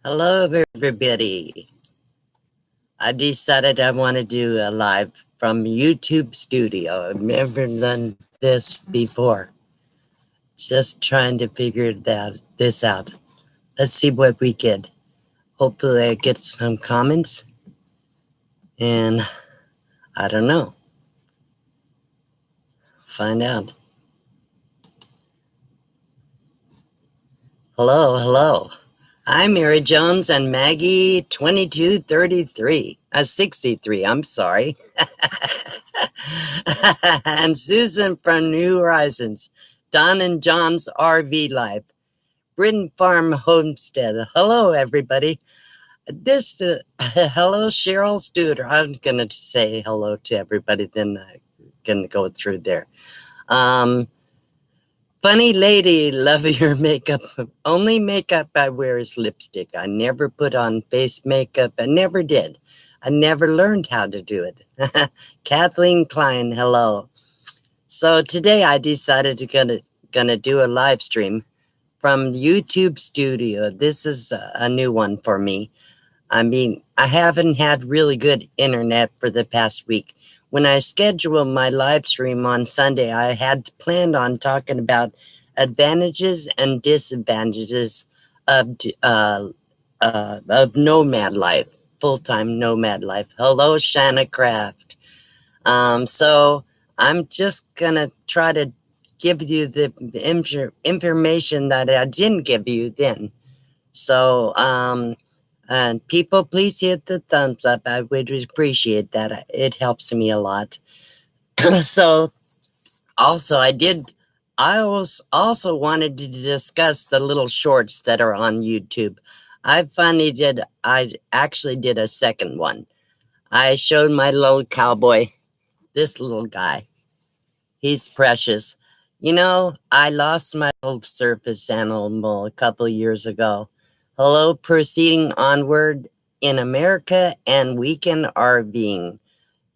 Hello, everybody. I decided I want to do a live from YouTube studio. I've never done this before. Just trying to figure this out. Let's see what we get. Hopefully, I get some comments. And I don't know. Find out. Hello. I'm Mary Jones and Maggie 2233. 63, I'm sorry. And Susan from New Horizons. Don and John's RV Life. Britain Farm Homestead. Hello, everybody. Hello, Cheryl Studer. I'm going to say hello to everybody, then I'm going to go through there. Funny lady, love your makeup. Only makeup I wear is lipstick. I never put on face makeup. I never did. I never learned how to do it. Kathleen Klein, hello. So today I decided to gonna do a live stream from YouTube studio. This is a new one for me. I mean, I haven't had really good internet for the past week. When I scheduled my live stream on Sunday, I had planned on talking about advantages and disadvantages of nomad life, full-time nomad life. Hello, Shanna Craft. So I'm just gonna try to give you the information that I didn't give you then. So, and people, please hit the thumbs up. I would appreciate that. It helps me a lot. So, also, I also wanted to discuss the little shorts that are on YouTube. I actually did a second one. I showed my little cowboy, this little guy. He's precious. You know, I lost my old surface animal a couple years ago. Hello, proceeding onward in America and weekend RVing.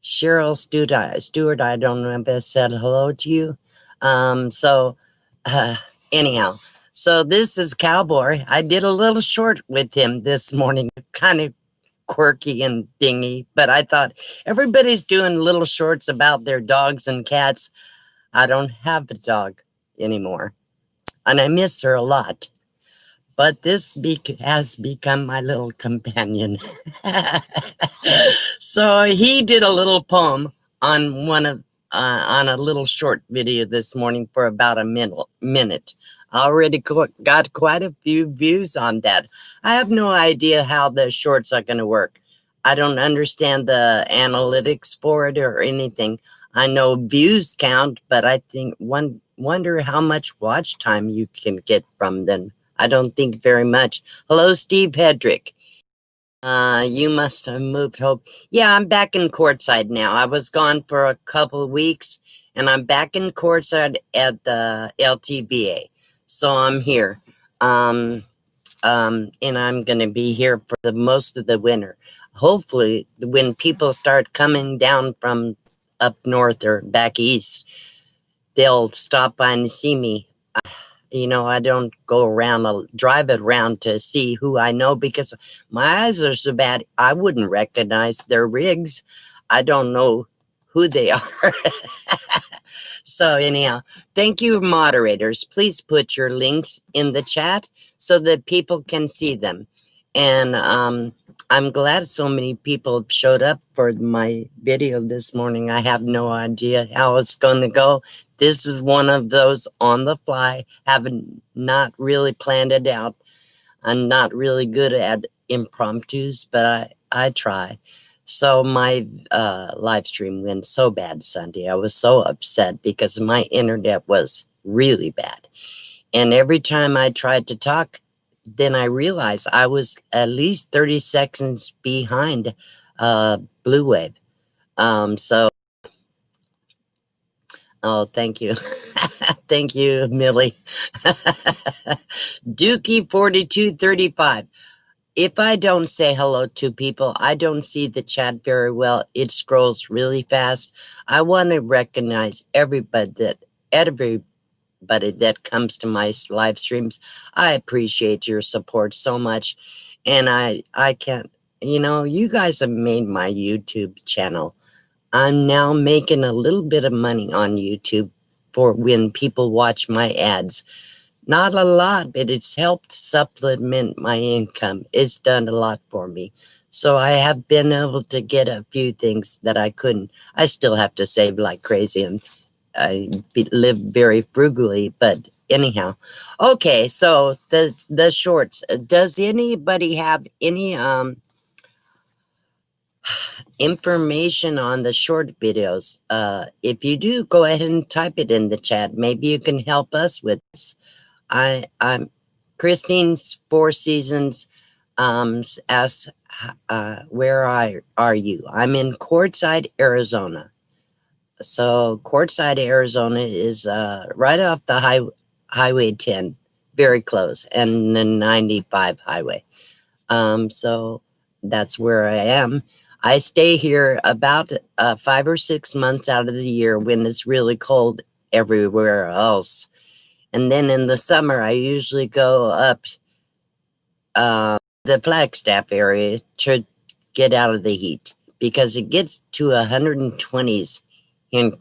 Cheryl Stewart, I don't know if I said hello to you. Anyhow, so this is Cowboy. I did a little short with him this morning, kind of quirky and dingy, but I thought everybody's doing little shorts about their dogs and cats. I don't have a dog anymore, and I miss her a lot. But this has become my little companion. So he did a little poem on on a little short video this morning for about a minute. I already got quite a few views on that. I have no idea how the shorts are going to work. I don't understand the analytics for it or anything. I know views count, but I think wonder how much watch time you can get from them. I don't think very much. Hello, Steve Hedrick. You must have moved hope. Yeah, I'm back in courtside now. I was gone for a couple of weeks, and I'm back in courtside at the LTBA. So I'm here. And I'm going to be here for the most of the winter. Hopefully, when people start coming down from up north or back east, they'll stop by and see me. You know, I don't go around, drive around to see who I know because my eyes are so bad, I wouldn't recognize their rigs. I don't know who they are. So anyhow, thank you, moderators. Please put your links in the chat so that people can see them. And I'm glad so many people have showed up for my video this morning. I have no idea how it's going to go. This is one of those on the fly, having not really planned it out. I'm not really good at impromptus, but I try. So my live stream went so bad Sunday. I was so upset because my internet was really bad. And every time I tried to talk, then I realized I was at least 30 seconds behind Blue Wave. Oh, thank you. Thank you, Millie. Dookie 4235. If I don't say hello to people, I don't see the chat very well. It scrolls really fast. I want to recognize everybody that comes to my live streams. I appreciate your support so much. And I can't, you guys have made my YouTube channel. I'm now making a little bit of money on YouTube for when people watch my ads. Not a lot, but it's helped supplement my income. It's done a lot for me. So I have been able to get a few things that I couldn't. I still have to save like crazy, and live very frugally, but anyhow. Okay, so the shorts. Does anybody have any information on the short videos? If you do, go ahead and type it in the chat. Maybe you can help us with this. I'm Christine's Four Seasons asks, where are you? I'm in Quartzsite, Arizona. So Quartzsite, Arizona is right off the Highway 10, very close, and the 95 highway. So that's where I am. I stay here about 5 or 6 months out of the year when it's really cold everywhere else. And then in the summer, I usually go up the Flagstaff area to get out of the heat, because it gets to 120s in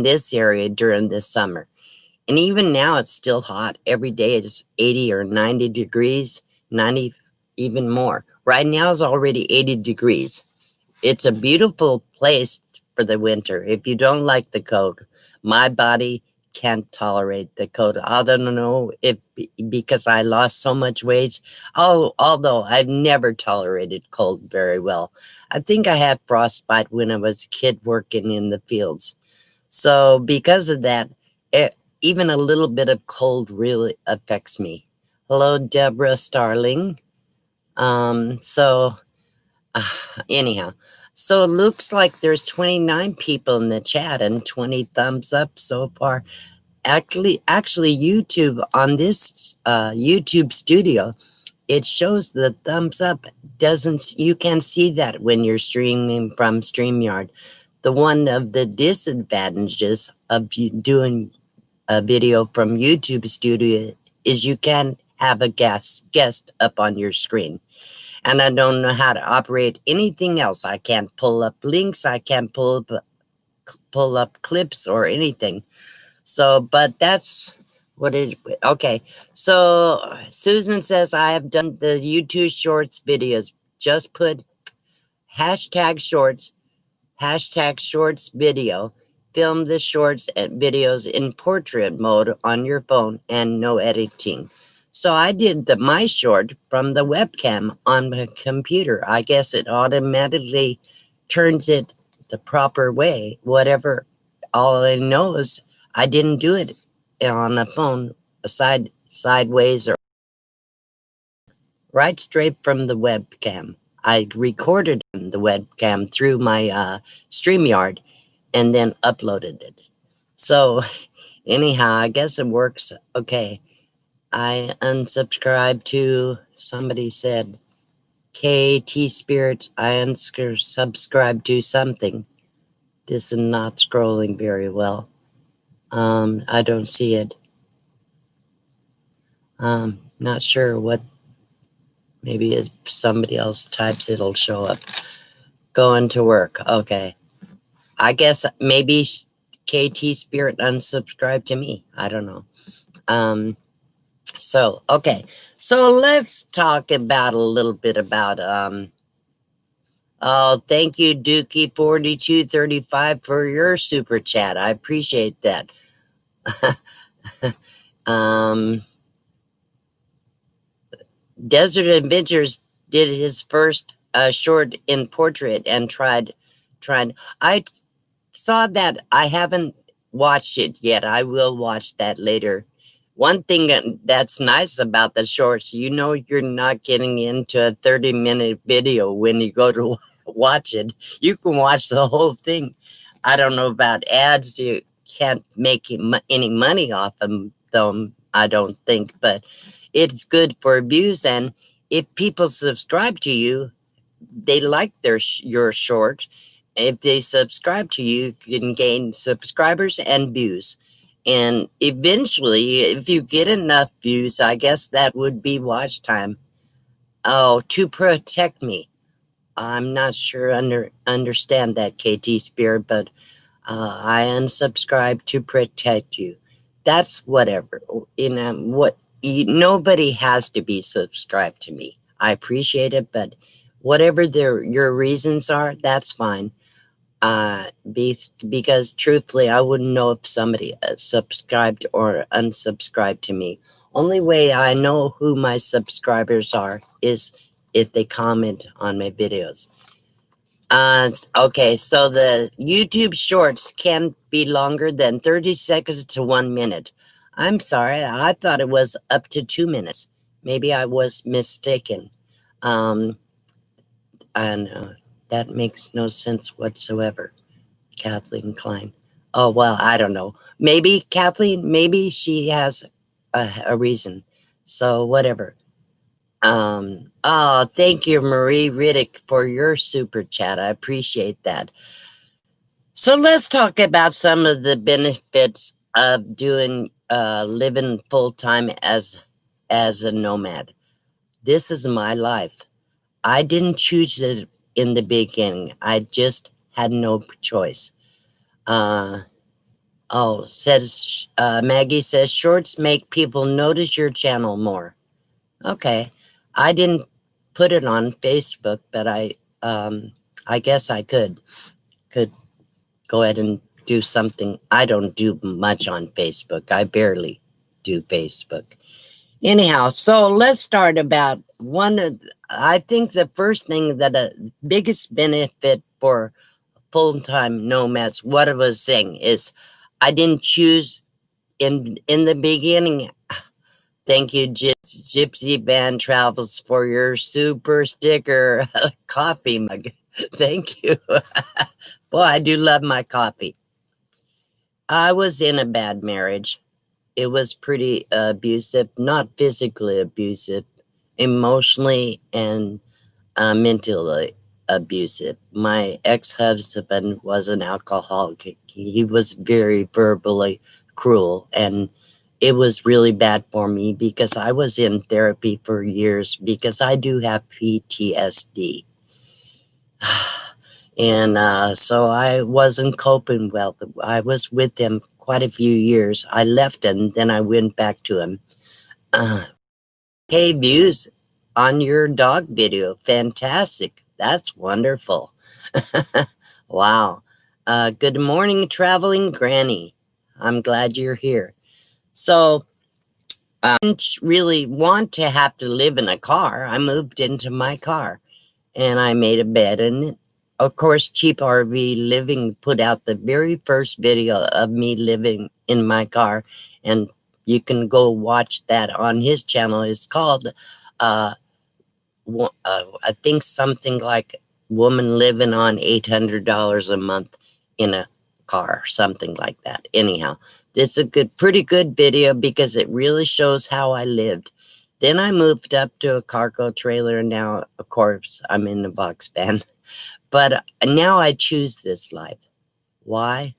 this area during the summer. And even now, it's still hot. Every day it's 80 or 90 degrees, 90, even more. Right now it's already 80 degrees. It's a beautiful place for the winter. If you don't like the cold, my body can't tolerate the cold. I don't know if because I lost so much weight. Although I've never tolerated cold very well. I think I had frostbite when I was a kid working in the fields. So because of that, even a little bit of cold really affects me. Hello, Deborah Starling. Anyhow, so it looks like there's 29 people in the chat and 20 thumbs up so far. Actually, YouTube, on this YouTube studio, it shows the thumbs up. You can see that when you're streaming from StreamYard. The one of the disadvantages of doing a video from YouTube studio is you can't have a guest up on your screen. And I don't know how to operate anything else. I can't pull up links. I can't pull up clips or anything. So, but that's what it, okay. So Susan says, I have done the YouTube shorts videos. Just put hashtag shorts video. Film the shorts and videos in portrait mode on your phone and no editing. So I did my short from the webcam on my computer. I guess it automatically turns it the proper way. Whatever. All I know is I didn't do it on a phone sideways or right straight from the webcam. I recorded the webcam through my StreamYard and then uploaded it. So anyhow, I guess it works. Okay. I unsubscribed to, somebody said, KT Spirits. I unsubscribed to something. This is not scrolling very well. I don't see it. Not sure what, maybe if somebody else types, it'll show up. Going to work. Okay. I guess maybe KT Spirit unsubscribed to me. I don't know. So, okay. So let's talk about a little bit about, oh, thank you, Dookie4235 for your super chat. I appreciate that. Desert Adventures did his first short in portrait and tried. I saw that. I haven't watched it yet. I will watch that later. One thing that's nice about the shorts, you're not getting into a 30-minute video when you go to watch it. You can watch the whole thing. I don't know about ads. You can't make any money off them, I don't think, but it's good for views. And if people subscribe to you, they like your short. If they subscribe to you, you can gain subscribers and views. And eventually, if you get enough views, I guess that would be watch time. Oh, to protect me. I'm not sure understand that, KT Spirit, but I unsubscribe to protect you. That's whatever. Nobody has to be subscribed to me. I appreciate it, but whatever your reasons are, that's fine. Because truthfully, I wouldn't know if somebody subscribed or unsubscribed to me. Only way I know who my subscribers are is if they comment on my videos. Okay, so the YouTube shorts can be longer than 30 seconds to 1 minute. I'm sorry, I thought it was up to 2 minutes. Maybe I was mistaken. Um, and that makes no sense whatsoever. Kathleen Klein. Oh, well, I don't know. Maybe Kathleen, maybe she has a reason. So, whatever. Oh, thank you, Marie Riddick, for your super chat. I appreciate that. So let's talk about some of the benefits of doing living full time as a nomad. This is my life. I didn't choose it in the beginning. I just had no choice. Says Maggie says shorts make people notice your channel more. Okay, I didn't put it on Facebook, but I guess I could go ahead and do something. I don't do much on Facebook. I barely do Facebook. Anyhow, so let's start about I think the first thing that biggest benefit for full-time nomads, what I was saying is I didn't choose in the beginning. Thank you, Gypsy Van Travels, for your super sticker coffee mug. Thank you. Boy, I do love my coffee. I was in a bad marriage. It was pretty abusive, not physically abusive, emotionally and mentally abusive. My ex-husband was an alcoholic. He was very verbally cruel, and it was really bad for me because I was in therapy for years because I do have PTSD. And so I wasn't coping well. I was with him quite a few years. I left him, then I went back to him. Hey, views on your dog video. Fantastic. That's wonderful. Wow. Good morning, traveling granny. I'm glad you're here. So I didn't really want to have to live in a car. I moved into my car and I made a bed in it. Of course, Cheap RV Living put out the very first video of me living in my car, and you can go watch that on his channel. It's called, I think something like Woman Living on $800 a Month in a Car, something like that. Anyhow, it's a pretty good video because it really shows how I lived. Then I moved up to a cargo trailer, and now, of course, I'm in a box van. But now I choose this life. Why?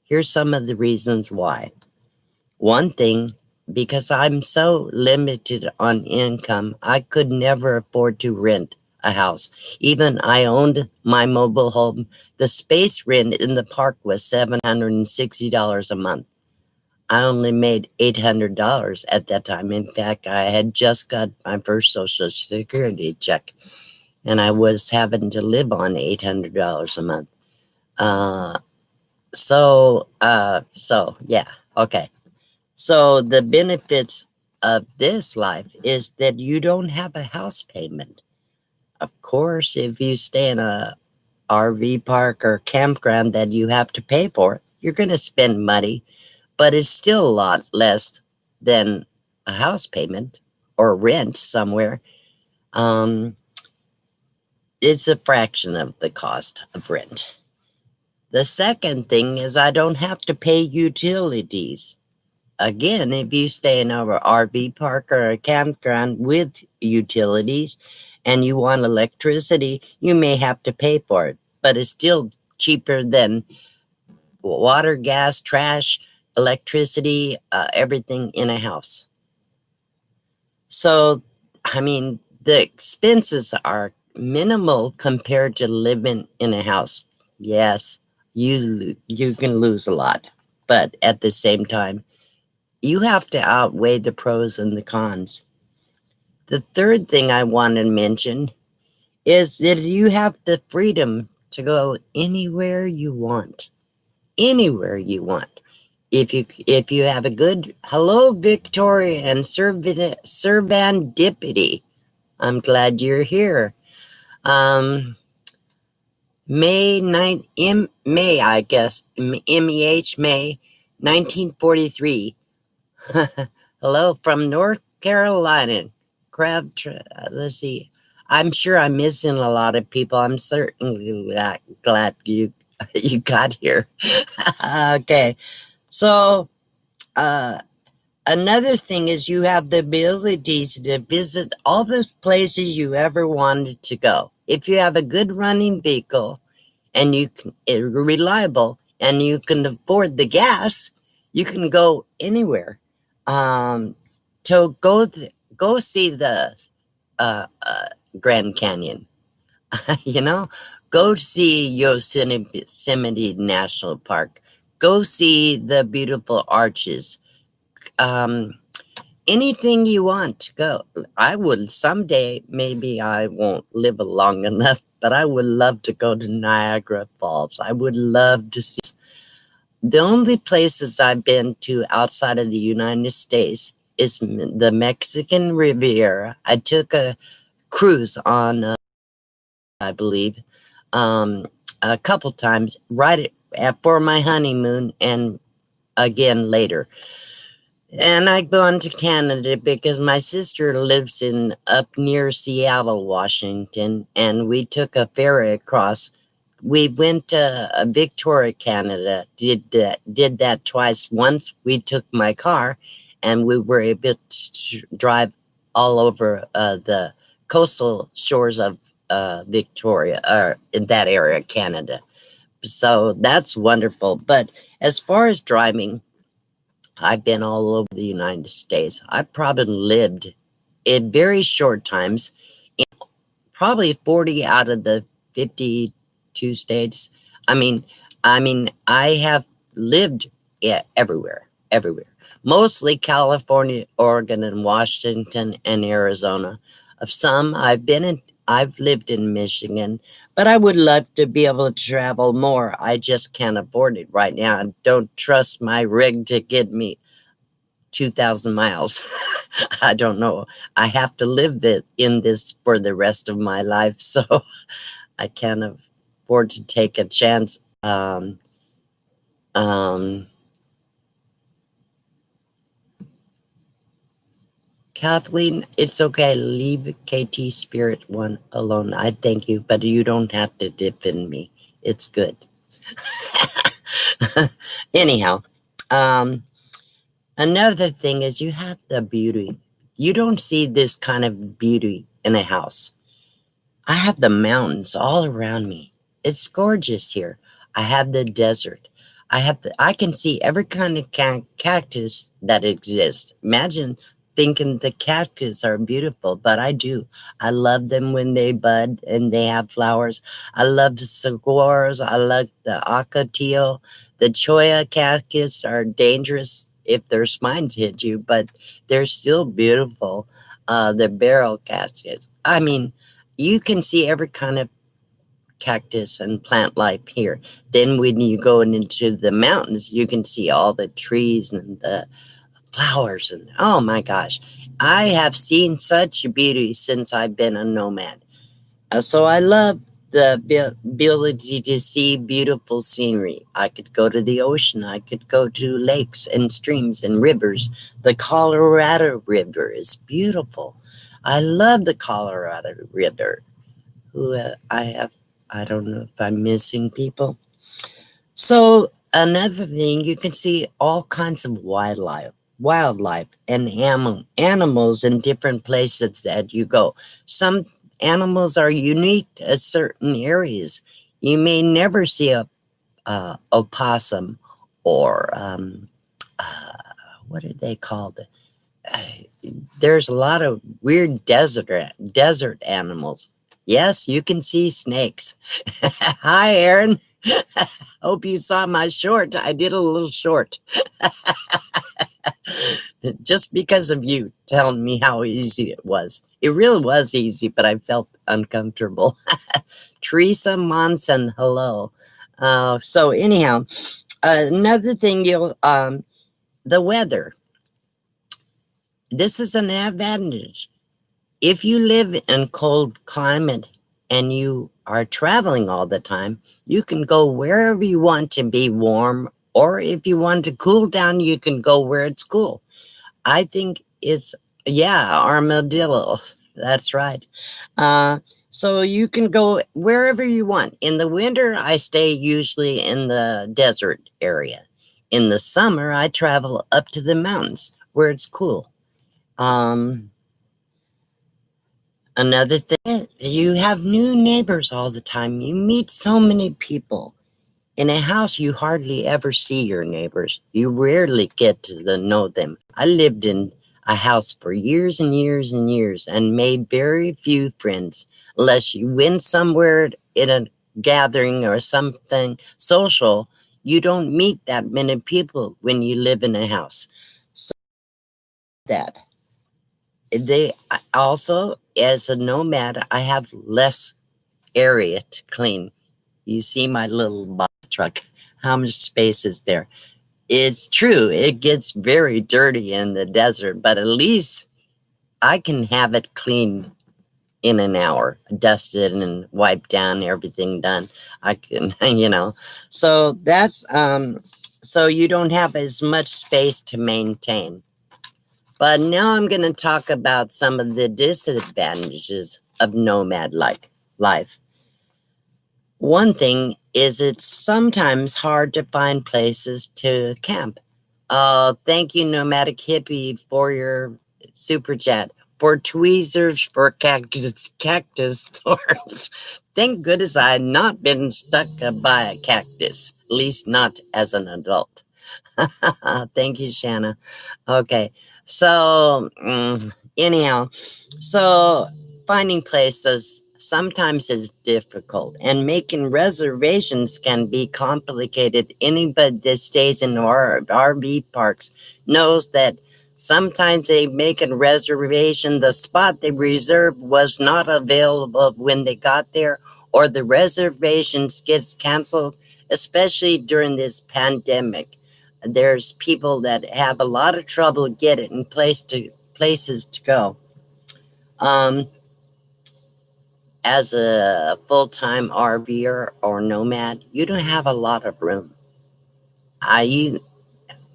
Here's some of the reasons why. One thing, because I'm so limited on income, I could never afford to rent a house. Even I owned my mobile home. The space rent in the park was $760 a month. I only made $800 at that time. In fact, I had just got my first Social Security check, and I was having to live on $800 a month. Yeah, okay. So the benefits of this life is that you don't have a house payment. Of course, if you stay in a RV park or campground that you have to pay for, you're going to spend money, but it's still a lot less than a house payment or rent somewhere. It's a fraction of the cost of rent. The second thing is I don't have to pay utilities. Again, if you stay in an RV park or a campground with utilities and you want electricity, you may have to pay for it, but it's still cheaper than water, gas, trash, electricity, everything in a house. So, I mean, The expenses are minimal compared to living in a house. Yes, you can lose a lot, but at the same time, you have to outweigh the pros and the cons. The third thing I want to mention is that you have the freedom to go anywhere you want. Anywhere you want. If you have a good hello Victoria and serendipity. I'm glad you're here. Um May, I guess, MEH, May 1943. Hello from North Carolina. Let's see. I'm sure I'm missing a lot of people. I'm certainly glad you you got here. Okay. So, uh, another thing is you have the ability to visit all the places you ever wanted to go. If you have a good running vehicle and it's reliable and you can afford the gas, you can go anywhere. To go see the uh, uh, Grand Canyon. you know, go see Yosemite National Park. Go see the beautiful arches. Um, Anything you want to go. I would someday, maybe I won't live long enough, but I would love to go to Niagara Falls. I would love to see. The only places I've been to outside of the United States is the Mexican Riviera. I took a cruise on, I believe, um, a couple times for my honeymoon and again later. And I've gone to Canada because my sister lives in up near Seattle, Washington, and we took a ferry across. We went to Victoria, Canada. Did that twice. Once we took my car, and we were able to drive all over the coastal shores of Victoria, or in that area, Canada. So that's wonderful. But as far as driving, I've been all over the United States. I probably lived in very short times, in probably 40 out of the 52 states. I mean, I have lived everywhere, everywhere. Mostly California, Oregon, and Washington and Arizona. Of some, I've lived in Michigan, but I would love to be able to travel more. I just can't afford it right now. I don't trust my rig to get me 2,000 miles. I don't know. I have to live in this for the rest of my life, so I can't afford to take a chance. Um, Kathleen, it's okay. Leave KT Spirit One alone. I thank you, but you don't have to defend me. It's good. Anyhow, um, another thing is you have the beauty. You don't see this kind of beauty in a house. I have the mountains all around me. It's gorgeous here. I have the desert. I can see every kind of cactus that exists. Imagine thinking the cactus are beautiful, but I do. I love them when they bud and they have flowers. I love the saguaros. I love the ocotillo. The cholla cactus are dangerous if their spines hit you, but they're still beautiful. The barrel cactus. I mean, you can see every kind of cactus and plant life here. Then when you go into the mountains, you can see all the trees and the flowers. And oh my gosh, I have seen such beauty since I've been a nomad. So I love the ability to see beautiful scenery. I could go to the ocean. I could go to lakes and streams and rivers. The Colorado River is beautiful. I love the Colorado River. I don't know if I'm missing people. So another thing, you can see all kinds of wildlife and animals in different places that you go. Some animals are unique to certain areas. You may never see a opossum or what are they called? there's a lot of weird desert animals. Yes, you can see snakes. Hi, Aaron. Hope you saw my short. I did a little short. Just because of you telling me how easy it was. It really was easy, but I felt uncomfortable. Teresa Monson, hello. So anyhow, another thing the weather. This is an advantage. If you live in cold climate and you are traveling all the time, you can go wherever you want to be warm, or if you want to cool down, you can go where it's cool. I think it's, yeah, armadillo. That's right. So you can go wherever you want. In the winter, I stay usually in the desert area. In the summer, I travel up to the mountains where it's cool. Another thing, you have new neighbors all the time. You meet so many people. In a house, you hardly ever see your neighbors. You rarely get to know them. I lived in a house for years and years and years and made very few friends. Unless you went somewhere in a gathering or something social, you don't meet that many people when you live in a house. So that they also, as a nomad, I have less area to clean. You see my little box truck. How much space is there? It's true, it gets very dirty in the desert, but at least I can have it cleaned in an hour, dusted and wiped down, everything done. I can, So that's so you don't have as much space to maintain. But now I'm going to talk about some of the disadvantages of nomad like life. One thing is it's sometimes hard to find places to camp. Thank you, Nomadic Hippie, for your super chat. For tweezers, for cactus thorns. Thank goodness I had not been stuck by a cactus, at least not as an adult. Thank you, Shanna. Okay, so anyhow, so finding places sometimes is difficult, and making reservations can be complicated. Anybody that stays in RV parks knows that sometimes they make a reservation, the spot they reserved was not available when they got there, or the reservations gets canceled, especially during this pandemic. There's people that have a lot of trouble getting places to go. As a full-time RVer or nomad, you don't have a lot of room.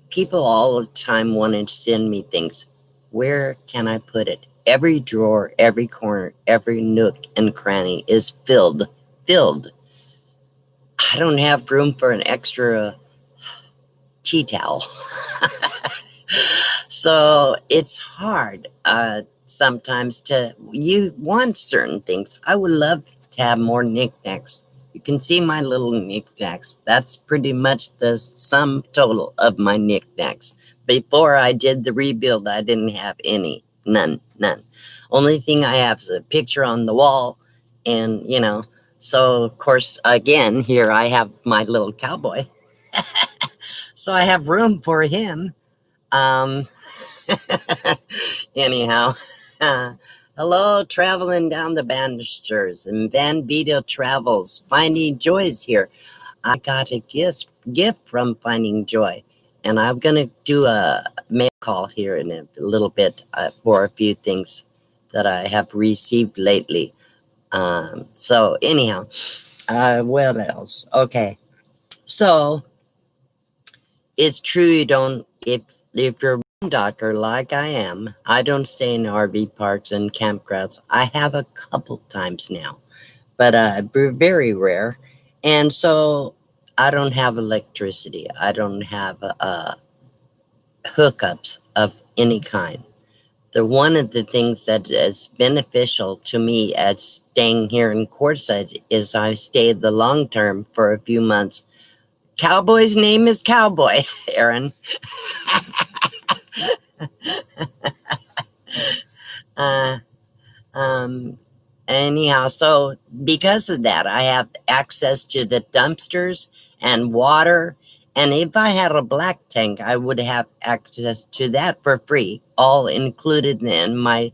People all the time want to send me things. Where can I put it? Every drawer, every corner, every nook and cranny is filled. I don't have room for an extra tea towel. So it's hard sometimes you want certain things. I would love to have more knickknacks. You can see my little knickknacks. That's pretty much the sum total of my knickknacks. Before I did the rebuild, I didn't have any. None. Only thing I have is a picture on the wall. And, so of course, again, here I have my little cowboy. So I have room for him. Anyhow, hello, traveling down the banisters and Van Vito Travels, Finding Joy's here. I got a gift from Finding Joy, and I'm gonna do a mail call here in a little bit for a few things that I have received lately. So anyhow, what else? Okay, so it's true you don't if you're doctor like I am, I don't stay in RV parks and campgrounds. I have a couple times now, but very rare. And so I don't have electricity. I don't have hookups of any kind. One of the things that is beneficial to me at staying here in Quartzsite is I stayed the long term for a few months. Cowboy's name is Cowboy, Aaron. uh, um, anyhow, so because of that, I have access to the dumpsters and water. And if I had a black tank, I would have access to that for free, all included in my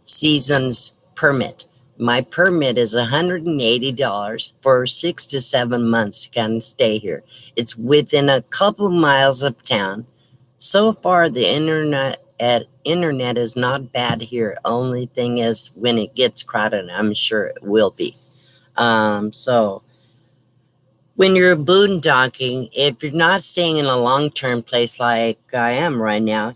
season's permit. My permit is $180 for 6 to 7 months. Can stay here. It's within a couple miles of town. So far, the internet is not bad here. Only thing is, when it gets crowded, I'm sure it will be. So when you're boondocking, if you're not staying in a long-term place like I am right now,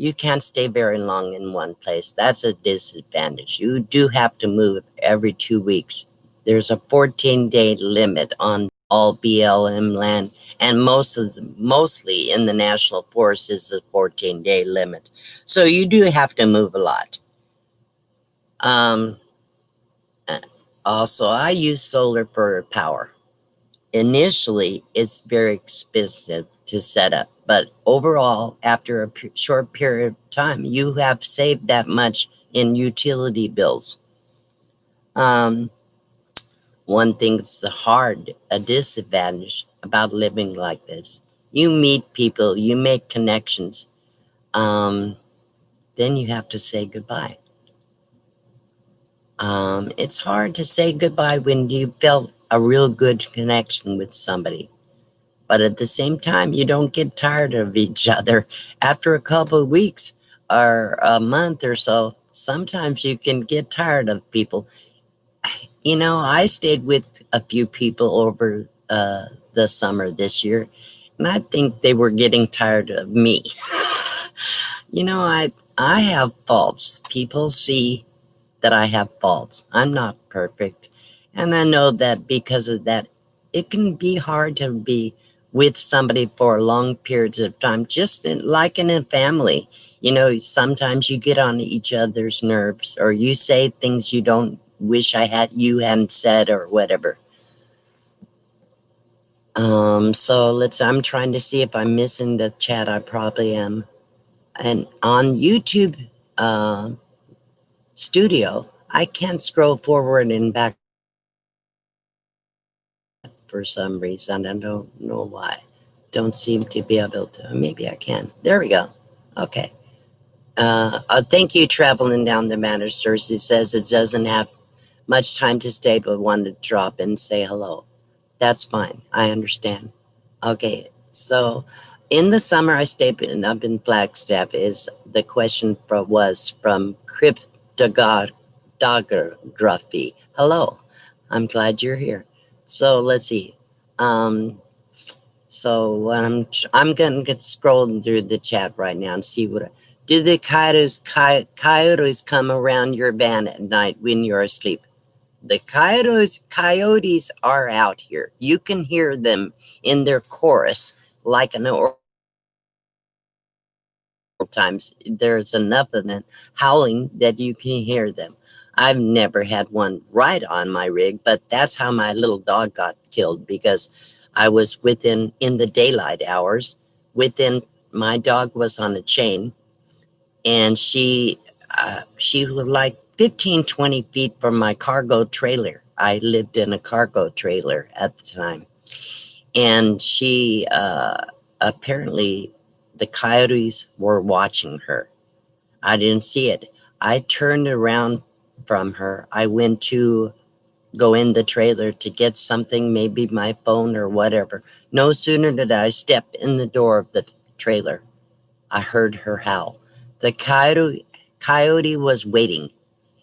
you can't stay very long in one place. That's a disadvantage. You do have to move every 2 weeks. There's a 14-day limit on all BLM land, and mostly in the national forest is a 14-day limit. So you do have to move a lot. Um, Also, I use solar for power. Initially, it's very expensive to set up, but overall, after a short period of time, you have saved that much in utility bills. Um, One thing's hard, a disadvantage about living like this. You meet people, you make connections, um, then you have to say goodbye. It's hard to say goodbye when you felt a real good connection with somebody. But at the same time, you don't get tired of each other. After a couple of weeks or a month or so, sometimes you can get tired of people. You know, I stayed with a few people over the summer this year, and I think they were getting tired of me. You know, I have faults. People see that I have faults. I'm not perfect. And I know that because of that, it can be hard to be with somebody for long periods of time, just like in a family. You know, sometimes you get on each other's nerves, or you say things you don't wish you hadn't said, or whatever. I'm trying to see if I'm missing the chat. I probably am. And on YouTube Studio, I can't scroll forward and back for some reason. I don't know why. Don't seem to be able to. Maybe I can. There we go. Okay. Thank you, traveling down the Manisters. It says it doesn't have much time to stay, but wanted to drop and say hello. That's fine. I understand. Okay. So in the summer, I stayed up in Flagstaff. Is the question was from Cryptography. Hello. I'm glad you're here. So let's see. Um, so I'm gonna get scrolling through the chat right now and see what. Do the coyotes come around your van at night when you're asleep? The coyotes are out here. You can hear them in their chorus like an times. There's enough of them howling that you can hear them. I've never had one right on my rig, but that's how my little dog got killed, because I was in the daylight hours, within, my dog was on a chain, and she was like 15, 20 feet from my cargo trailer. I lived in a cargo trailer at the time. And she apparently, the coyotes were watching her. I didn't see it. I turned around from her. I went to go in the trailer to get something, maybe my phone or whatever. No sooner did I step in the door of the trailer, I heard her howl. The coyote was waiting,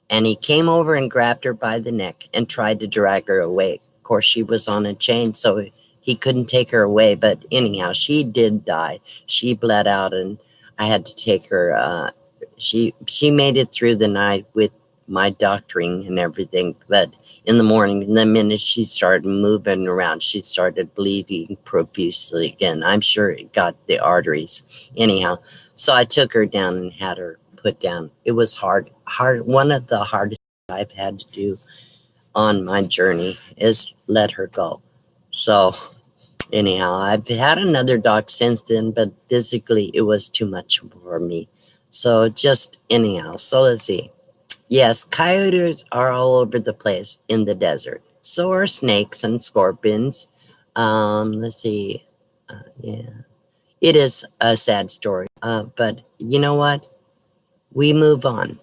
and he came over and grabbed her by the neck and tried to drag her away. Of course, she was on a chain, so he couldn't take her away. But anyhow, she did die. She bled out, and I had to take her. She made it through the night with my doctoring and everything. But in the morning, the minute she started moving around, she started bleeding profusely again. I'm sure it got the arteries. Anyhow, so I took her down and had her put down. It was hard. One of the hardest I've had to do on my journey is let her go. So Anyhow, I've had another dog since then, but physically it was too much for me. So just anyhow. So let's see. Yes, coyotes are all over the place in the desert. So are snakes and scorpions. Let's see. Yeah, it is a sad story. But you know what? We move on.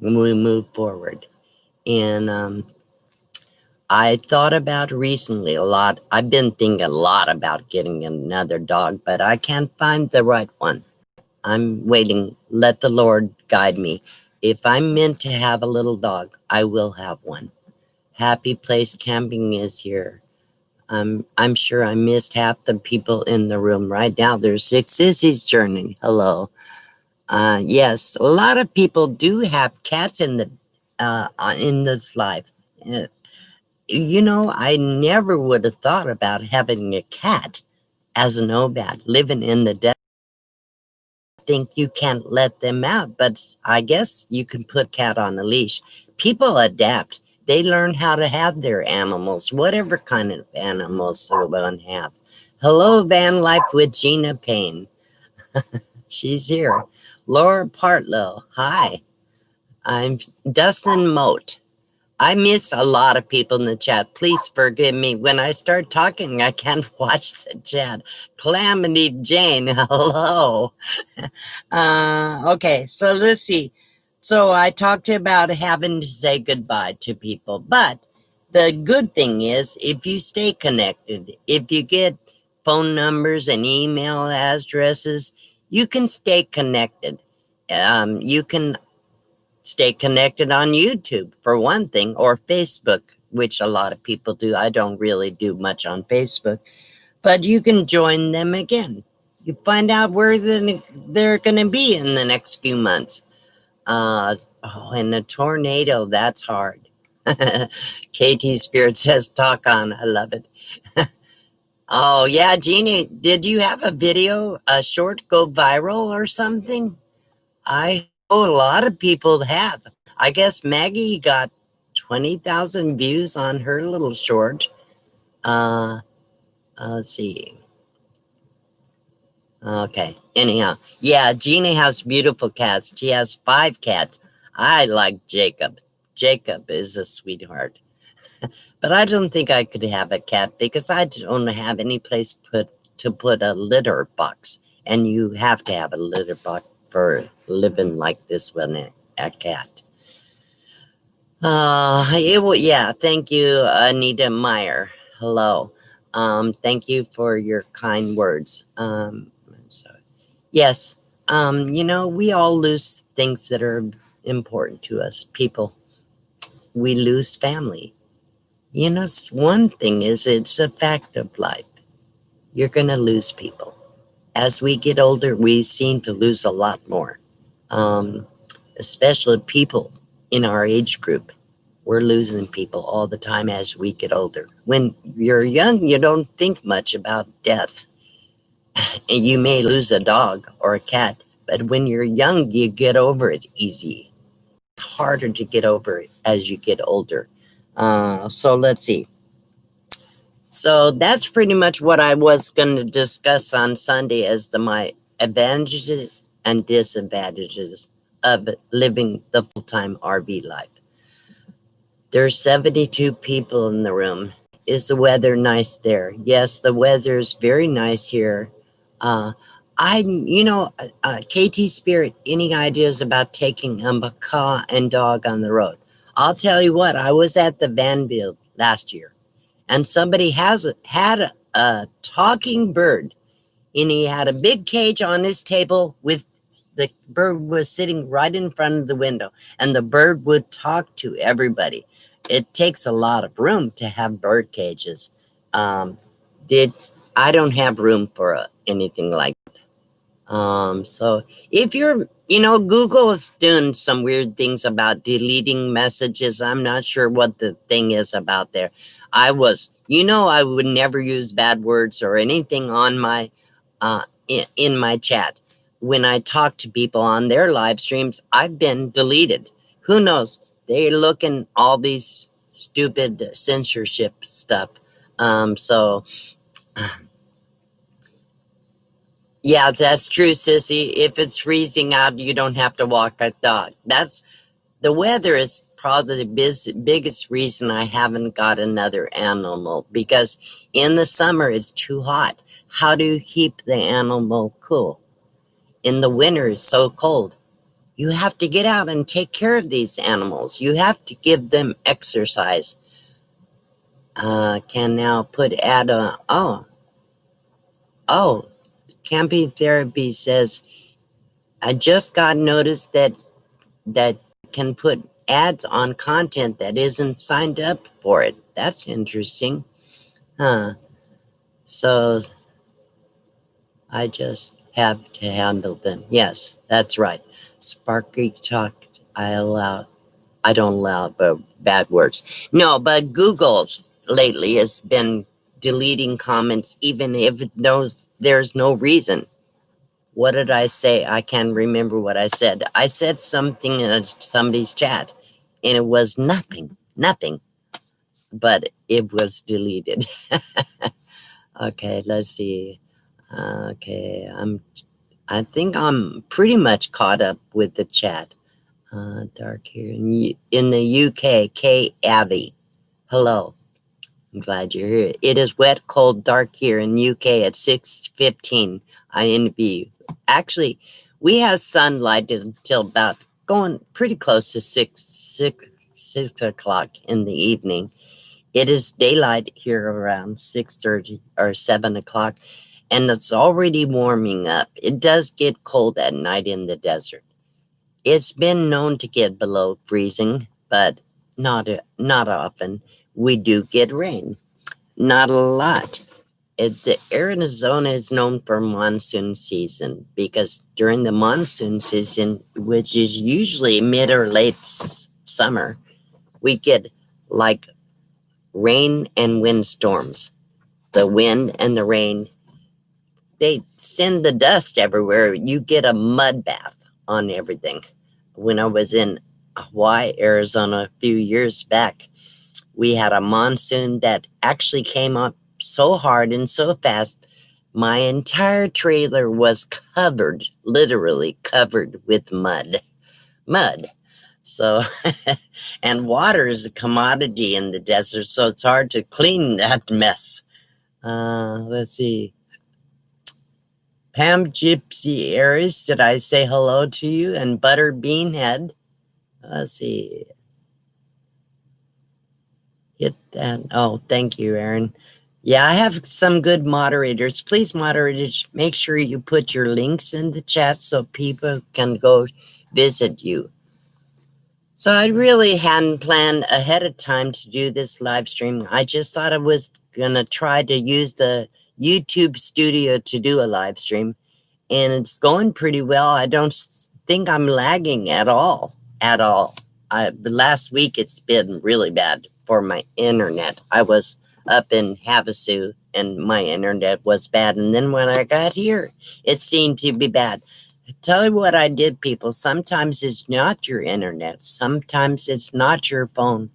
We move forward. And I thought about recently a lot. I've been thinking a lot about getting another dog, but I can't find the right one. I'm waiting. Let the Lord guide me. If I'm meant to have a little dog, I will have one. Happy Place Camping is here. I'm sure I missed half the people in the room right now. There's six Sissy's journey. Hello. Yes, a lot of people do have cats in this life. Uh, you know, I never would have thought about having a cat as a nomad living in the desert. Think you can't let them out, but I guess you can put cat on a leash. People adapt. They learn how to have their animals, whatever kind of animals they want to have. Hello, Van Life with Gina Payne. She's here. Laura Partlow. Hi. I'm Dustin Moat. I miss a lot of people in the chat. Please forgive me. When I start talking, I can't watch the chat. Calamity Jane, hello. Okay, so let's see. So I talked about having to say goodbye to people, but the good thing is if you stay connected, if you get phone numbers and email addresses, you can stay connected. You can stay connected on YouTube for one thing, or Facebook, which a lot of people do. I don't really do much on Facebook, but you can join them again. You find out where they're going to be in the next few months. And a tornado, that's hard. KT Spirit says, talk on. I love it. Oh, yeah, Jeannie, did you have a video, a short go viral or something? I know a lot of people have. I guess Maggie got 20,000 views on her little short. Uh, let's see. Okay. Anyhow, yeah, Jeannie has beautiful cats. She has 5 cats. I like Jacob. Jacob is a sweetheart. But I don't think I could have a cat because I don't have any place to put a litter box. And you have to have a litter box for living like this with a cat. Yeah, thank you, Anita Meyer. Hello. Thank you for your kind words. So, yes, you know, we all lose things that are important to us. People, we lose family. You know, one thing is it's a fact of life. You're going to lose people. As we get older, we seem to lose a lot more, um, especially people in our age group. We're losing people all the time as we get older. When you're young, you don't think much about death. And you may lose a dog or a cat, but when you're young, you get over it easy. Harder to get over it as you get older. So let's see. So that's pretty much what I was going to discuss on Sunday as my advantages and disadvantages of living the full-time RV life. There's 72 people in the room. Is the weather nice there? Yes, the weather is very nice here. Uh, KT Spirit, any ideas about taking a macaw and dog on the road? I'll tell you what, I was at the Vanville last year, and somebody had a talking bird, and he had a big cage on his table with the bird was sitting right in front of the window, and the bird would talk to everybody. It takes a lot of room to have bird cages. Um, I don't have room for anything like so if you're, Google is doing some weird things about deleting messages. I'm not sure what the thing is about there. I would never use bad words or anything on my, in my chat. When I talk to people on their live streams, I've been deleted. Who knows? They're looking all these stupid censorship stuff. So Yeah, that's true, Sissy. If it's freezing out, you don't have to walk a dog. The weather is probably the biggest reason I haven't got another animal, because in the summer it's too hot. How do you keep the animal cool? In the winter it's so cold. You have to get out and take care of these animals. You have to give them exercise. Can now put add a oh, camping therapy says I just got notice that can put ads on content that isn't signed up for it. That's interesting. Huh. So I just have to handle them. Yes, that's right. Sparky talk I don't allow bad words. No, but Google's lately has been deleting comments even if there's no reason. What did I say? I can't remember what I said. I said something in somebody's chat, and it was nothing, but it was deleted. Okay, let's see. Okay, I think I'm pretty much caught up with the chat. Dark here in the UK, K Abby. Hello. I'm glad you're here. It is wet, cold, dark here in UK at 6:15. I envy you. Actually, we have sunlight until about going pretty close to 6 o'clock in the evening. It is daylight here around 6:30 or 7 o'clock, and it's already warming up. It does get cold at night in the desert. It's been known to get below freezing, but not often. We do get rain. Not a lot. The Arizona is known for monsoon season because during the monsoon season, which is usually mid or late summer, we get like rain and windstorms. The wind and the rain, they send the dust everywhere. You get a mud bath on everything. When I was in Hawaii, Arizona a few years back, we had a monsoon that actually came up so hard and so fast, my entire trailer was covered, literally covered with mud. Mud. So, and water is a commodity in the desert, so it's hard to clean that mess. Let's see. Pam Gypsy Aries, did I say hello to you? And Butter Beanhead. Let's see. Hit that. Oh, thank you, Aaron. Yeah, I have some good moderators. Please, moderators, make sure you put your links in the chat so people can go visit you. So I really hadn't planned ahead of time to do this live stream. I just thought I was going to try to use the YouTube studio to do a live stream. And it's going pretty well. I don't think I'm lagging at all. At all. Last week, it's been really bad for my internet. I was up in Havasu and my internet was bad. And then when I got here, it seemed to be bad. Tell you what I did, people. Sometimes it's not your internet. Sometimes it's not your phone.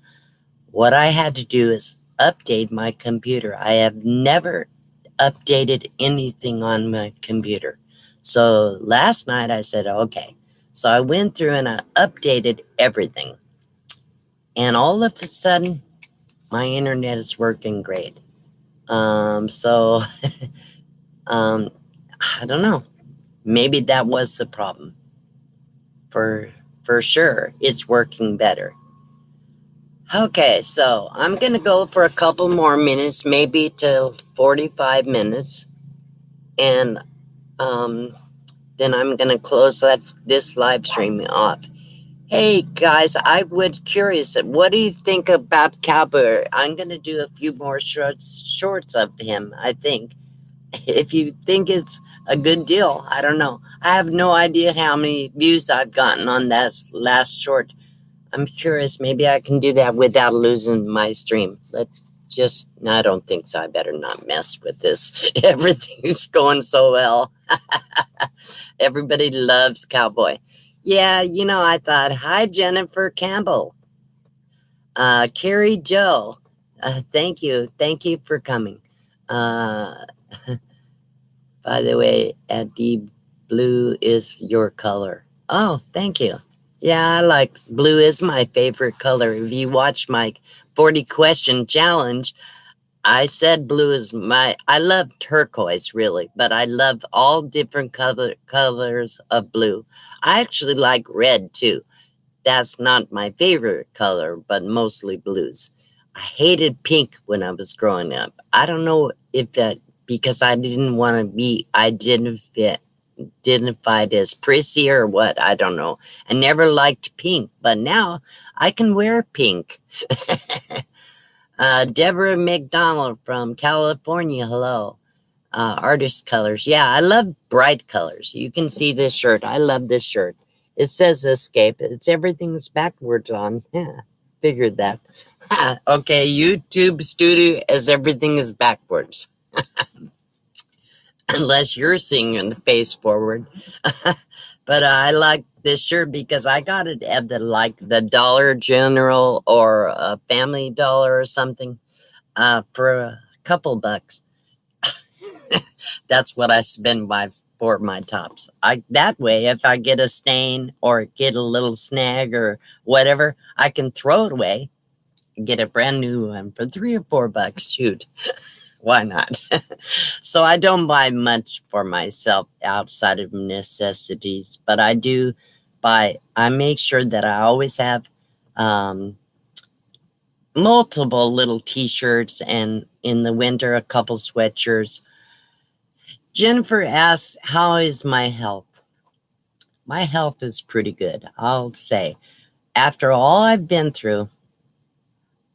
What I had to do is update my computer. I have never updated anything on my computer. So last night I said, okay. So I went through and I updated everything. And all of a sudden, my internet is working great. So I don't know. Maybe that was the problem. For sure, it's working better. Okay, so I'm going to go for a couple more minutes, maybe till 45 minutes. And then I'm going to close this live stream off. Hey, guys, I would curious, what do you think about Cowboy? I'm going to do a few more shorts of him, I think. If you think it's a good deal, I don't know. I have no idea how many views I've gotten on that last short. I'm curious. Maybe I can do that without losing my stream. I don't think so. I better not mess with this. Everything's going so well. Everybody loves Cowboy. Yeah, I thought, hi, Jennifer Campbell. Carrie Joe. Thank you. Thank you for coming. By the way, Eddie, blue is your color. Oh, thank you. Yeah, I like blue is my favorite color. If you watch my 40 question challenge, I said blue is I love turquoise really, but I love all different colors of blue. I actually like red too. That's not my favorite color, but mostly blues. I hated pink when I was growing up. I don't know if that because I didn't want to be identified as prissy or what. I don't know. I never liked pink, but now I can wear pink. Deborah McDonald from California. Hello. Artist colors. Yeah, I love bright colors. You can see this shirt. I love this shirt. It says escape. It's everything's backwards on. Yeah, figured that. Okay, YouTube studio as everything is backwards. Unless you're singing face forward. But I like this shirt because I got it at the Dollar General or a Family Dollar or something for a couple bucks. That's what I spend for my tops. That way, if I get a stain or get a little snag or whatever, I can throw it away, get a brand new one for $3 or $4. Shoot, why not? So I don't buy much for myself outside of necessities, but I do buy. I make sure that I always have multiple little T-shirts, and in the winter, a couple sweatshirts. Jennifer asks, how is my health? My health is pretty good, I'll say. After all I've been through,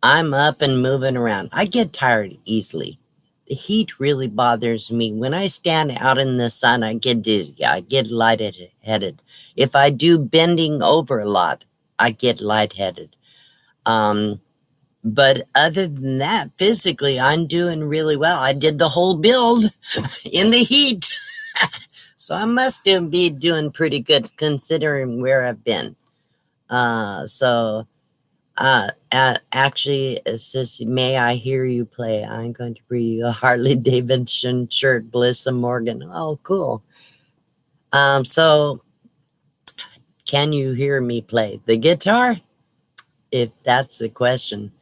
I'm up and moving around. I get tired easily. The heat really bothers me. When I stand out in the sun, I get dizzy. I get lightheaded. If I do bending over a lot, I get lightheaded. But other than that, physically, I'm doing really well. I did the whole build in the heat. So I must be doing pretty good considering where I've been. Actually, it says, may I hear you play? I'm going to bring you a Harley Davidson shirt, Blissa Morgan. Oh, cool. So can you hear me play the guitar? If that's the question.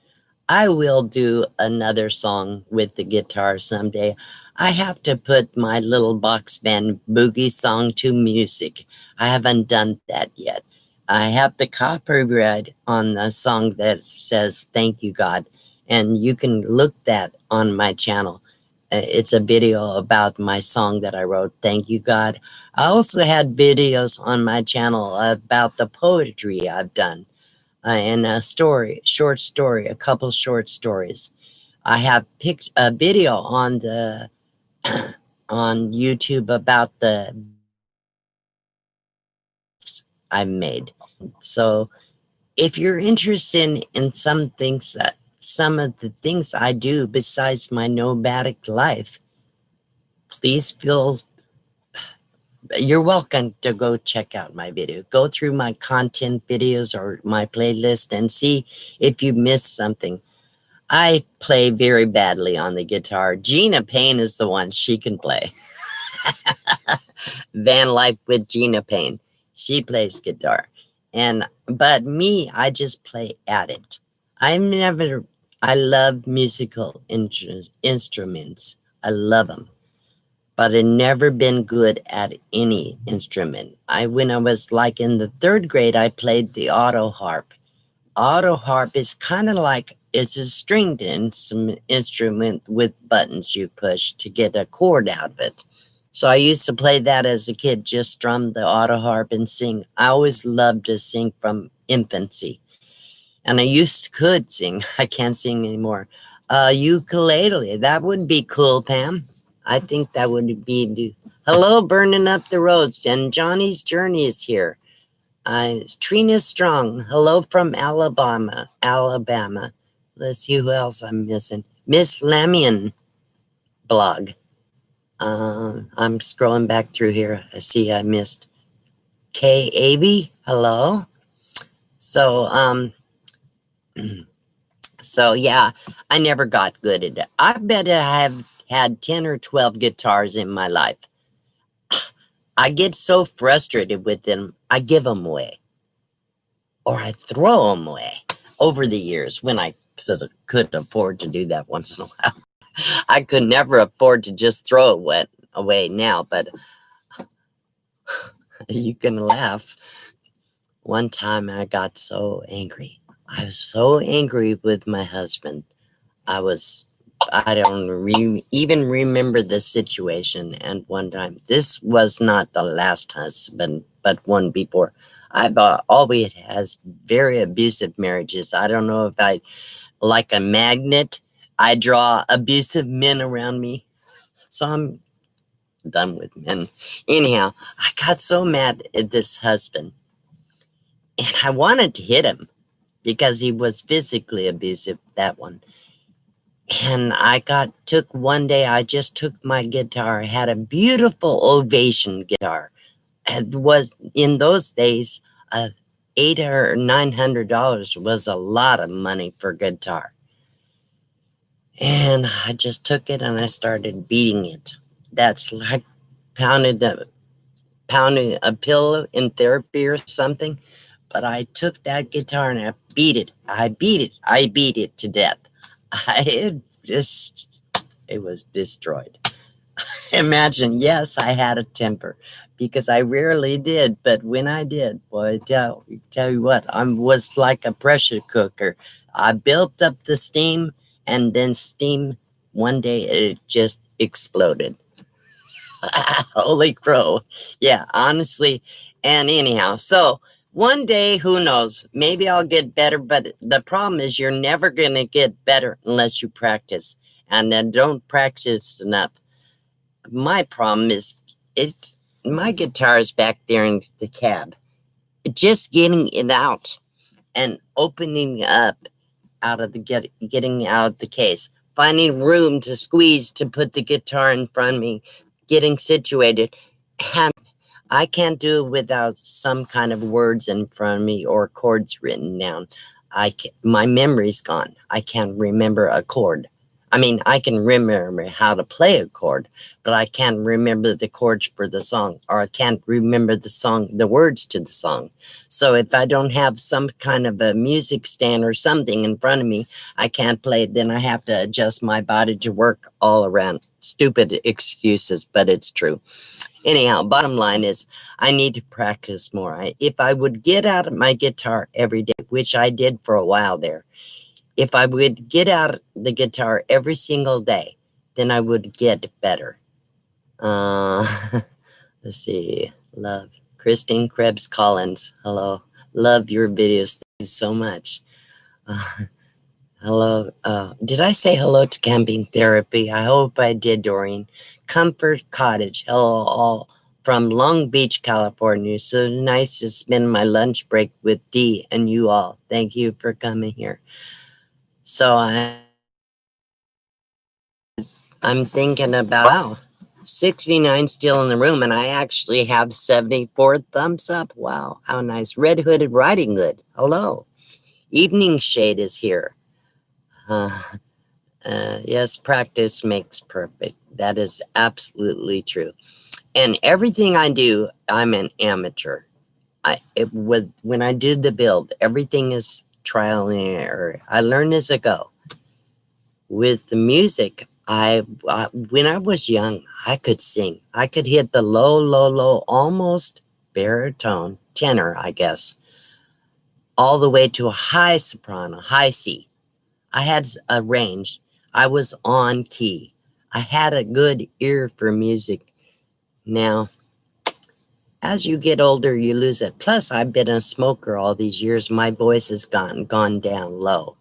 I will do another song with the guitar someday. I have to put my little box band boogie song to music. I haven't done that yet. I have the copyright on the song that says Thank You God, and you can look that on my channel. It's a video about my song that I wrote, Thank You God. I also had videos on my channel about the poetry I've done. And a short story, a couple short stories. I have a video on the on YouTube about the I've made. So if you're interested in some of the things I do besides my nomadic life, please you're welcome to go check out my video. Go through my content videos or my playlist and see if you missed something. I play very badly on the guitar. Gina Payne is the one. She can play. Van Life with Gina Payne. She plays guitar. But me, I just play at it. I love musical instruments. I love them. But I've never been good at any instrument. When I was like in the 3rd grade, I played the auto harp. Auto harp is kind of like it's a stringed instrument with buttons you push to get a chord out of it. So I used to play that as a kid, just strum the auto harp and sing. I always loved to sing from infancy. And could sing. I can't sing anymore. Ukulele, that would be cool, Pam. I think that would be. Hello, Burning Up the Roads, and Johnny's Journey is here. Trina Strong, hello from Alabama. Let's see who else I'm missing. Miss Lamian blog. I'm scrolling back through here. I see I missed Kay Abbey. Hello. So, so yeah, I never got good at it. I bet I have had 10 or 12 guitars in my life. I get so frustrated with them, I give them away. Or I throw them away over the years when I could afford to do that once in a while. I could never afford to just throw it away now, but you can laugh. One time I got so angry. I was so angry with my husband. I don't even remember the situation. And one time, this was not the last husband, but one before. I've always has very abusive marriages. I don't know if I, like a magnet, I draw abusive men around me. So I'm done with men. Anyhow, I got so mad at this husband, and I wanted to hit him because he was physically abusive, that one. And took one day, I just took my guitar, had a beautiful Ovation guitar. It was, in those days, $800 or $900 was a lot of money for guitar. And I just took it and I started beating it. That's like pounding a pillow in therapy or something. But I took that guitar and I beat it. I beat it to death. It was destroyed. Imagine, yes, I had a temper because I rarely did, but when I did, boy, tell you what, I was like a pressure cooker. I built up the steam, and then steam, one day it just exploded. Holy crow. Yeah, honestly. And anyhow, so one day, who knows, maybe I'll get better, but the problem is you're never going to get better unless you practice, and then don't practice enough. My problem is my guitar is back there in the cab. Just getting it out and opening up out of the getting out of the case, finding room to squeeze to put the guitar in front of me, getting situated, and I can't do it without some kind of words in front of me or chords written down. My memory's gone. I can't remember a chord. I mean, I can remember how to play a chord, but I can't remember the chords for the song, or I can't remember the words to the song. So if I don't have some kind of a music stand or something in front of me, I can't play it. Then I have to adjust my body to work all around. Stupid excuses, but it's true. Anyhow, bottom line is I need to practice more. If I would get out of my guitar every day, which I did for a while there, if I would get out the guitar every single day, then I would get better. Let's see. Love. Christine Krebs Collins. Hello. Love your videos. Thank you so much. Hello. Did I say hello to Camping Therapy? I hope I did, Doreen. Comfort Cottage. Hello, all from Long Beach, California. So nice to spend my lunch break with Dee and you all. Thank you for coming here. So I'm thinking about, wow, 69 still in the room, and I actually have 74 thumbs up. Wow, how nice. Red Hooded Riding Hood. Hello. Evening Shade is here. Yes, practice makes perfect. That is absolutely true. And everything I do, I'm an amateur. When I do the build, everything is trial and error. I learn as I go. With the music, when I was young, I could sing. I could hit the low, almost baritone, tenor, I guess, all the way to a high soprano, high C. I had a range. I was on key. I had a good ear for music. Now, as you get older, you lose it. Plus, I've been a smoker all these years. My voice has gone down low.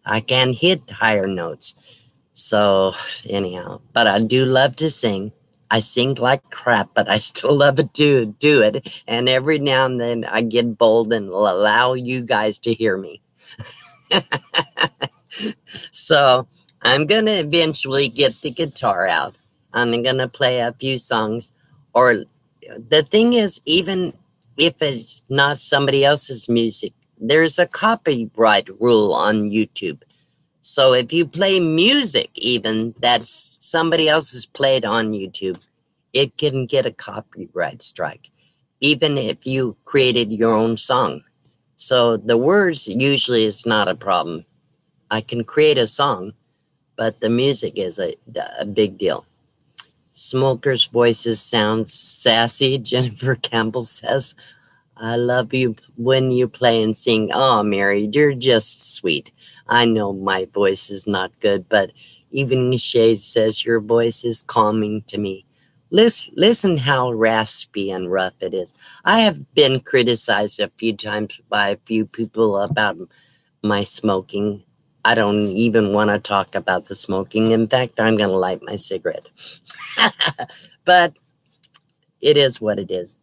I can hit higher notes. So, anyhow, but I do love to sing. I sing like crap, but I still love to do it. And every now and then I get bold and allow you guys to hear me. So, I'm going to eventually get the guitar out. I'm going to play a few songs. Or the thing is, even if it's not somebody else's music, there's a copyright rule on YouTube. So if you play music even that's somebody else has played on YouTube, it can get a copyright strike, even if you created your own song. So the words usually is not a problem. I can create a song, but the music is a big deal. Smokers' voices sound sassy, Jennifer Campbell says. I love you when you play and sing. Oh, Mary, you're just sweet. I know my voice is not good, but even Shade says your voice is calming to me. Listen how raspy and rough it is. I have been criticized a few times by a few people about my smoking. I don't even want to talk about the smoking. In fact, I'm going to light my cigarette. But it is what it is.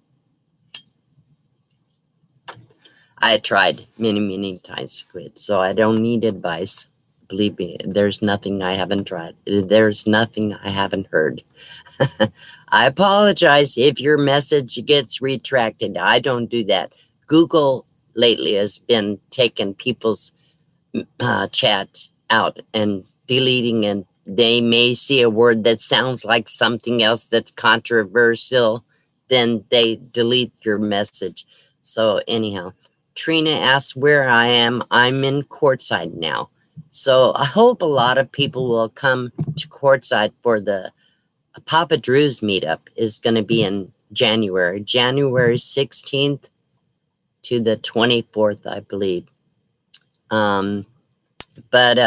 I tried many, many times to quit, so I don't need advice. Believe me, there's nothing I haven't tried. There's nothing I haven't heard. I apologize if your message gets retracted. I don't do that. Google lately has been taking people's chats out and deleting, and they may see a word that sounds like something else that's controversial, then they delete your message. So anyhow, Trina asks where I am. I'm in Quartzsite now. So I hope a lot of people will come to Quartzsite for the Papa Drew's meetup. Is going to be in January 16th to the 24th, I believe. But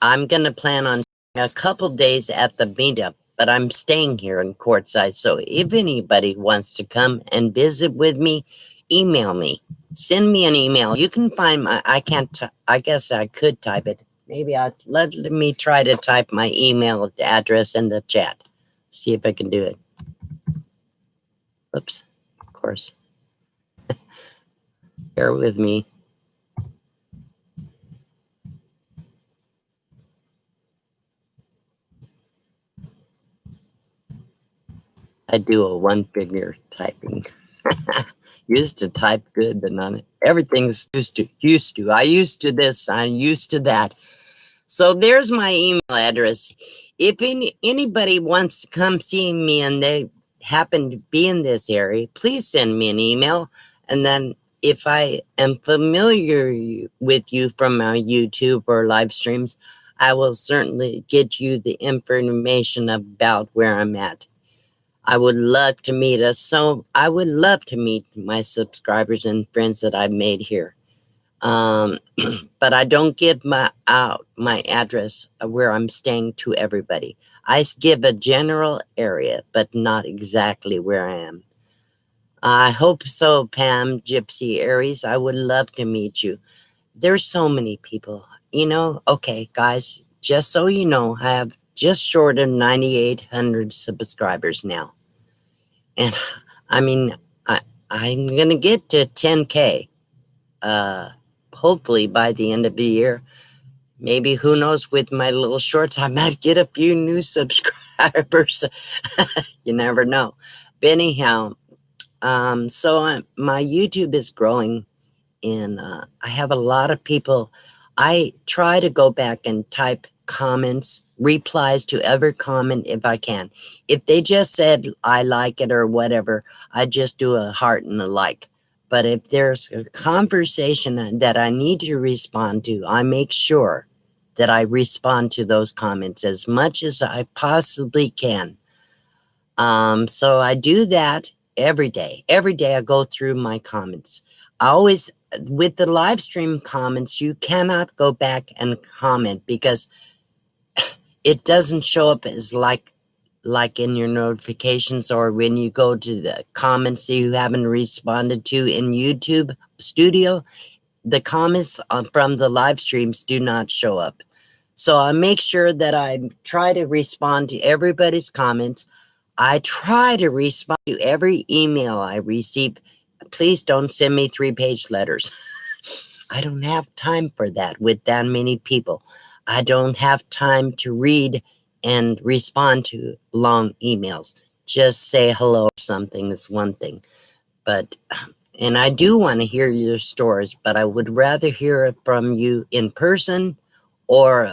I'm going to plan on a couple days at the meetup, but I'm staying here in Quartzsite. So if anybody wants to come and visit with me, email me. Send me an email. You can find my, I guess I could type it. Maybe let me try to type my email address in the chat. See if I can do it. Oops, of course. Bear with me. I do a one-finger typing. Used to type good, but not everything's used to. I used to this. I'm used to that. So there's my email address. If anybody wants to come see me and they happen to be in this area, please send me an email. And then if I am familiar with you from my YouTube or live streams, I will certainly get you the information about where I'm at. I would love to meet us. So I would love to meet my subscribers and friends that I've made here. But I don't give my address where I'm staying to everybody. I give a general area, but not exactly where I am. I hope so, Pam, Gypsy, Aries. I would love to meet you. There's so many people, Okay, guys, just so you know, I have just short of 9,800 subscribers now. And I mean, I'm going to get to 10K, hopefully by the end of the year. Maybe, who knows, with my little shorts, I might get a few new subscribers. You never know. But anyhow, so my YouTube is growing, and I have a lot of people. I try to go back and type comments, replies to every comment if I can. If they just said I like it or whatever, I just do a heart and a like. But if there's a conversation that I need to respond to, I make sure that I respond to those comments as much as I possibly can. So I do that every day. Every day I go through my comments. I always, with the live stream comments, you cannot go back and comment because it doesn't show up as like in your notifications, or when you go to the comments that you haven't responded to in YouTube Studio, the comments from the live streams do not show up. So I make sure that I try to respond to everybody's comments. I try to respond to every email I receive. Please don't send me 3-page letters. I don't have time for that with that many people. I don't have time to read and respond to long emails. Just say hello or something is one thing. But, and I do want to hear your stories, but I would rather hear it from you in person or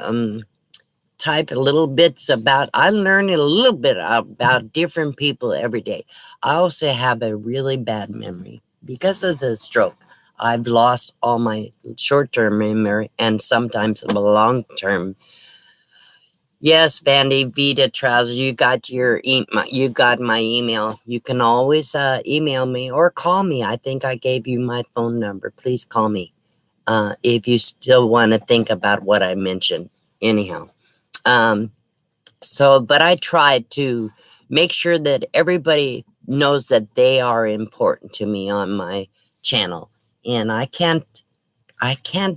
type little bits about, I learn a little bit about different people every day. I also have a really bad memory because of the stroke. I've lost all my short-term memory and sometimes the long-term. Yes, Bandy Vita Trousers, you got you got my email. You can always email me or call me. I think I gave you my phone number. Please call me if you still want to think about what I mentioned. Anyhow, but I try to make sure that everybody knows that they are important to me on my channel, and I can't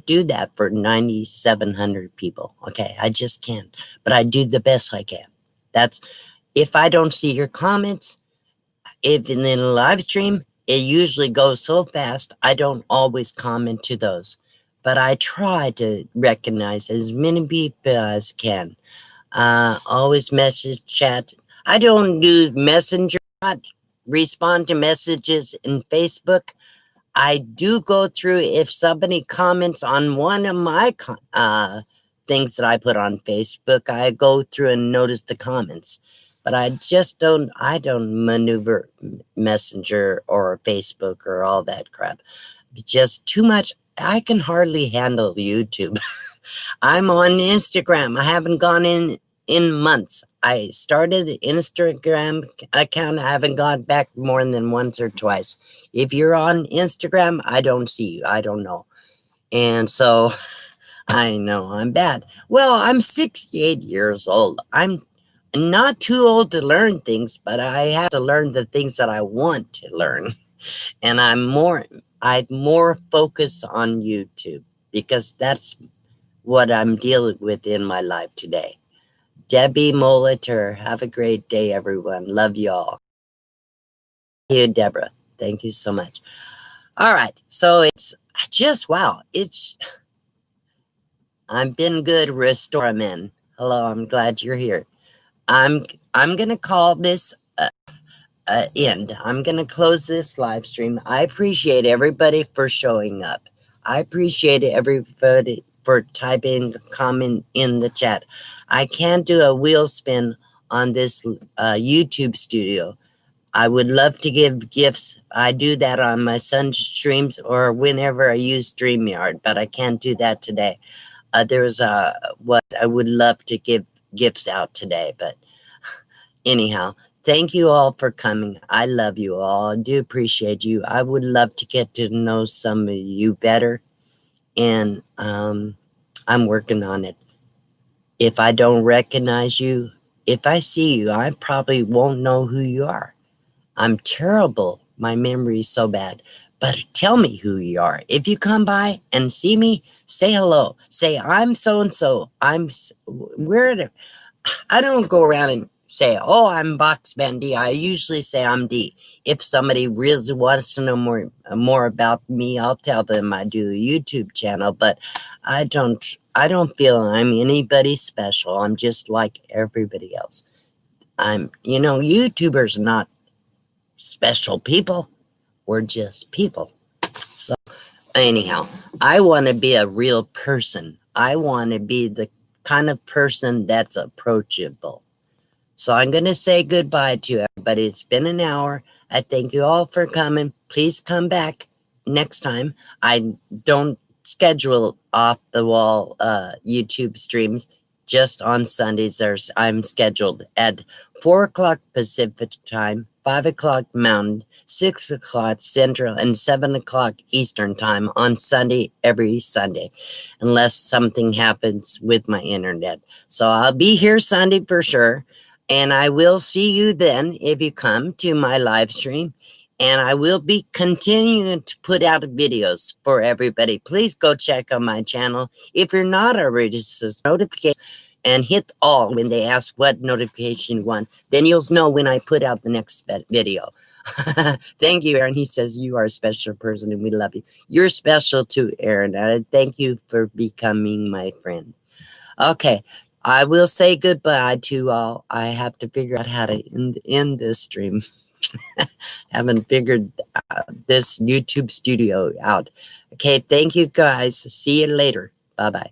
do that for 9,700 people. Okay, I just can't. But I do the best I can. That's if I don't see your comments, if in the live stream, it usually goes so fast, I don't always comment to those. But I try to recognize as many people as can. Always message chat. I don't do messenger, not respond to messages in Facebook. I do go through if somebody comments on one of my things that I put on Facebook, I go through and notice the comments. But I don't maneuver Messenger or Facebook or all that crap. Just too much. I can hardly handle YouTube. I'm on Instagram. I haven't gone in months. I started the Instagram account. I haven't gone back more than once or twice. If you're on Instagram, I don't see you. I don't know. And so I know I'm bad. Well, I'm 68 years old. I'm not too old to learn things, but I have to learn the things that I want to learn. And I'm more focused on YouTube because that's what I'm dealing with in my life today. Debbie Molitor, have a great day, everyone. Love you all. Thank you, Deborah. Thank you so much. All right. So it's just, wow. I've been good, Restoramin. Hello, I'm glad you're here. I'm going to call this end. I'm going to close this live stream. I appreciate everybody for showing up. I appreciate everybody for typing comment in the chat. I can't do a wheel spin on this YouTube studio. I would love to give gifts. I do that on my son's streams or whenever I use StreamYard, but I can't do that today. There's what I would love to give gifts out today, but anyhow, thank you all for coming. I love you all. I do appreciate you. I would love to get to know some of you better, and I'm working on it. If I don't recognize you, if I see you, I probably won't know who you are. I'm terrible. My memory is so bad. But tell me who you are. If you come by and see me, say hello. Say, I'm so-and-so. I don't go around and say, oh, I'm Box Band D. I usually say I'm D. If somebody really wants to know more about me, I'll tell them I do a YouTube channel, but I don't feel I'm anybody special. I'm just like everybody else. YouTubers are not special people. We're just people. So anyhow, I want to be a real person. I want to be the kind of person that's approachable. So I'm going to say goodbye to everybody. It's been an hour. I thank you all for coming. Please come back next time. I don't schedule off the wall YouTube streams just on Sundays. I'm scheduled at 4 o'clock Pacific time, 5 o'clock Mountain, 6 o'clock Central, and 7 o'clock Eastern time on Sunday, every Sunday, unless something happens with my internet. So I'll be here Sunday for sure. And I will see you then if you come to my live stream. And I will be continuing to put out videos for everybody. Please go check on my channel. If you're not already, notification and hit all when they ask what notification you want. Then you'll know when I put out the next video. Thank you, Aaron. He says you are a special person and we love you. You're special too, Aaron. And I thank you for becoming my friend. Okay. I will say goodbye to all. I have to figure out how to end this stream. Haven't figured this YouTube studio out. Okay, thank you guys. See you later. Bye-bye.